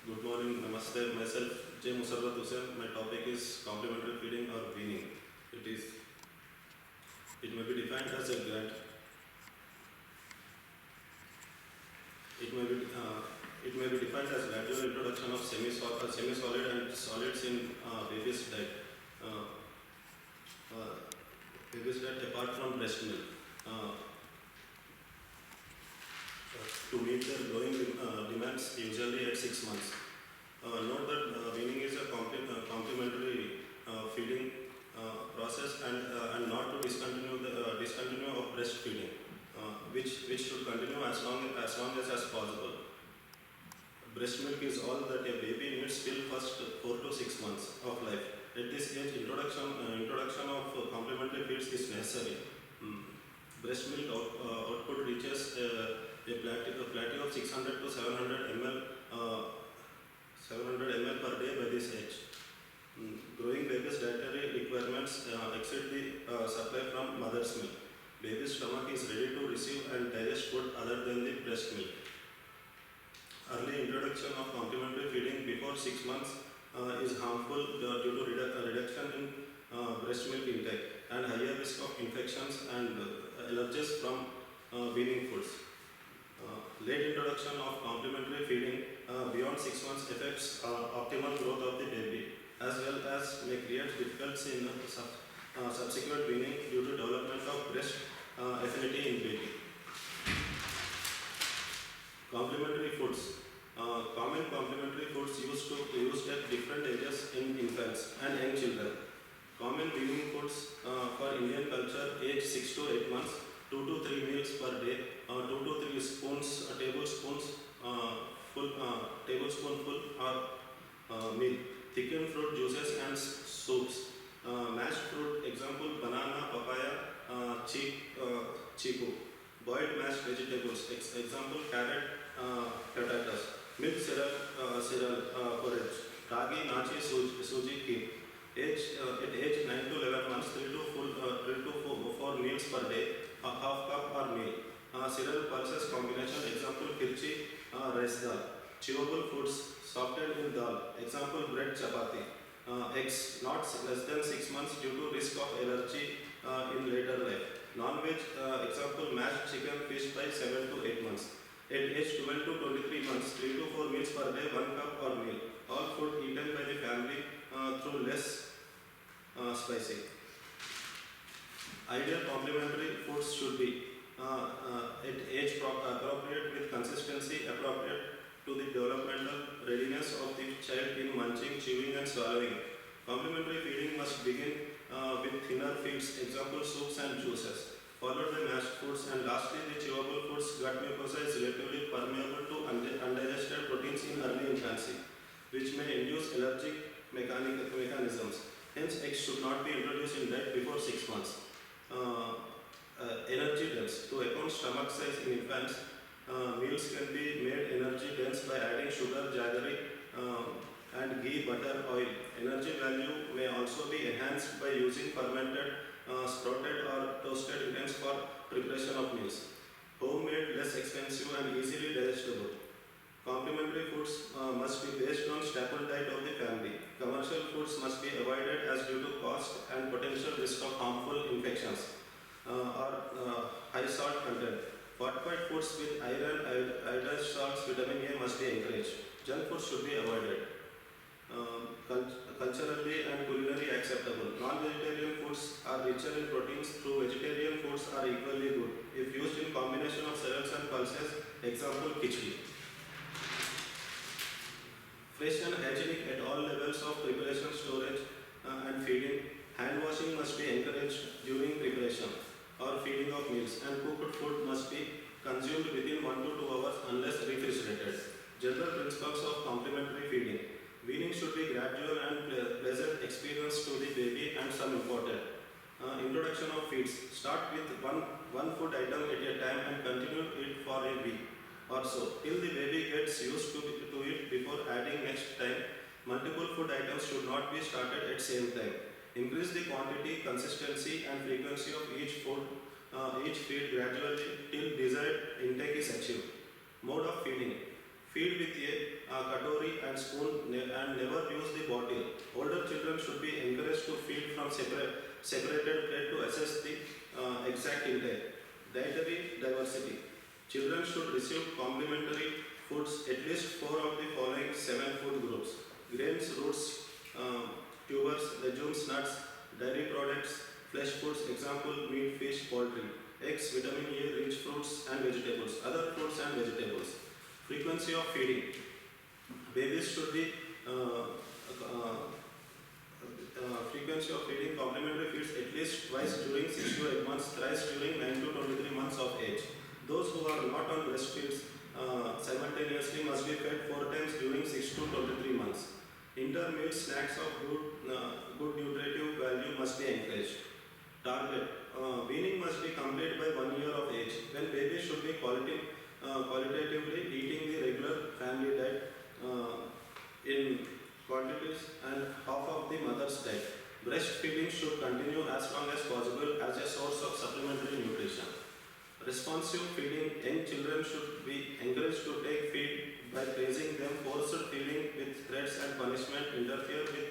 Good morning, namaste. Myself, J. Musarrat Hussain. My topic is complementary feeding or weaning. It is. It may be defined as a grad. It may be. It may be defined as gradual introduction of semi-solid and solids in baby's diet. Uh, uh, Baby's diet apart from breast milk. Uh, to meet their growing demands, usually at 6 months. Note that weaning is a complementary feeding process and not to discontinue of breastfeeding, which should continue as possible. Breast milk is all that a baby needs till first 4 to 6 months of life. At this age, introduction of complementary feeds is necessary. Mm. Breast milk output reaches a plateau of 600 to 700 ml. 700 ml per day by this age. Growing baby's dietary requirements exceed the supply from mother's milk. Baby's stomach is ready to receive and digest food other than the breast milk. Early introduction of complementary feeding before 6 months is harmful due to reduction in breast milk intake and higher risk of infections and allergies from weaning foods. Late introduction of complementary feeding beyond 6 months affects optimal growth of the baby, as well as may create difficulties in subsequent weaning due to development of breast affinity in baby. Complementary foods. Common complementary foods used at different ages in infants and young children. Common weaning foods for Indian culture age 6 to 8 months. 2 to 3 meals per day, 2 to 3 tablespoons tablespoonful or meal. Thickened fruit juices and soups. Mashed fruit, example banana, papaya, chiku. Boiled mashed vegetables, example carrot, potatoes. Milk cereal porridge. Ragi, nachi, suji, kheer. At age 9 to 11 months, 3 to 4 meals per day, a half cup or meal. Cereal pulses combination, example kirchi, rice dal. Chewable foods, softened in dal, example bread, chapati. Eggs, not less than 6 months due to risk of allergy in later life. Non-veg, example mashed chicken, fish by 7 to 8 months. At age 12 to 23 months, 3 to 4 meals per day, 1 cup or meal. All food eaten by the family through less spicy. Ideal complementary foods should be at age appropriate with consistency appropriate to the developmental readiness of the child in munching, chewing and swallowing. Complementary feeding must begin with thinner feeds, example soups and juices, followed by mashed foods, and lastly the chewable foods. Gut mucosa is relatively permeable to undigested proteins in early infancy, which may induce allergic mechanisms. Hence, eggs should not be introduced in diet before 6 months. Energy dense. To account stomach size in infants, meals can be made energy dense by adding sugar, jaggery, and ghee, butter, oil. Energy value may also be enhanced by using fermented, sprouted or toasted grains for preparation of meals. Homemade, less expensive and easily digestible. Complementary foods must be based on staple diet of the family. Commercial foods must be avoided as due to cost and potential risk of harmful infections or high salt content. Fortified foods with iron, iodized salts, vitamin A must be encouraged. Junk foods should be avoided. Culturally and culinary acceptable. Non-vegetarian foods are richer in proteins, through vegetarian foods are equally good if used in combination of cereals and pulses, example khichdi. Fresh and hygienic at all levels of preparation, storage and feeding. Hand washing must be encouraged during preparation or feeding of meals, and cooked food must be consumed within 1 to 2 hours unless refrigerated. General principles of complementary feeding. Weaning should be gradual and pleasant experience to the baby, and some important. Introduction of feeds. Start with one food item at a time and continue it for a week or so till the baby gets used to it before adding next time. Multiple food items should not be started at same time. Increase the quantity, consistency and frequency of each feed gradually till desired intake is achieved. Mode of feeding. Feed with a katori and spoon and never use the bottle. Older children should be encouraged to feed from separated plate to assess the exact intake. Dietary diversity. Children should receive complementary foods, at least 4 of the following 7 food groups: grains, roots, tubers, legumes, nuts, dairy products, flesh foods, example meat, fish, poultry, eggs, vitamin A, rich fruits and vegetables, other fruits and vegetables. Frequency of feeding. Babies should be frequency of feeding complementary feeds at least twice during 6 to 8 months, thrice during 9 to 23 months of age. Those who are not on breastfeeds simultaneously must be fed 4 times during 6 to 23 months. Intermeal snacks of good nutritive value must be encouraged. Target. Weaning must be complete by 1 year of age. When baby should be qualitatively eating the regular family diet in quantities and half of the mother's diet. Breastfeeding should continue as long as possible as a source of supplementary nutrition. Responsive feeding. Young children should be encouraged to take feed by praising them. Forced feeding with threats and punishment interfere with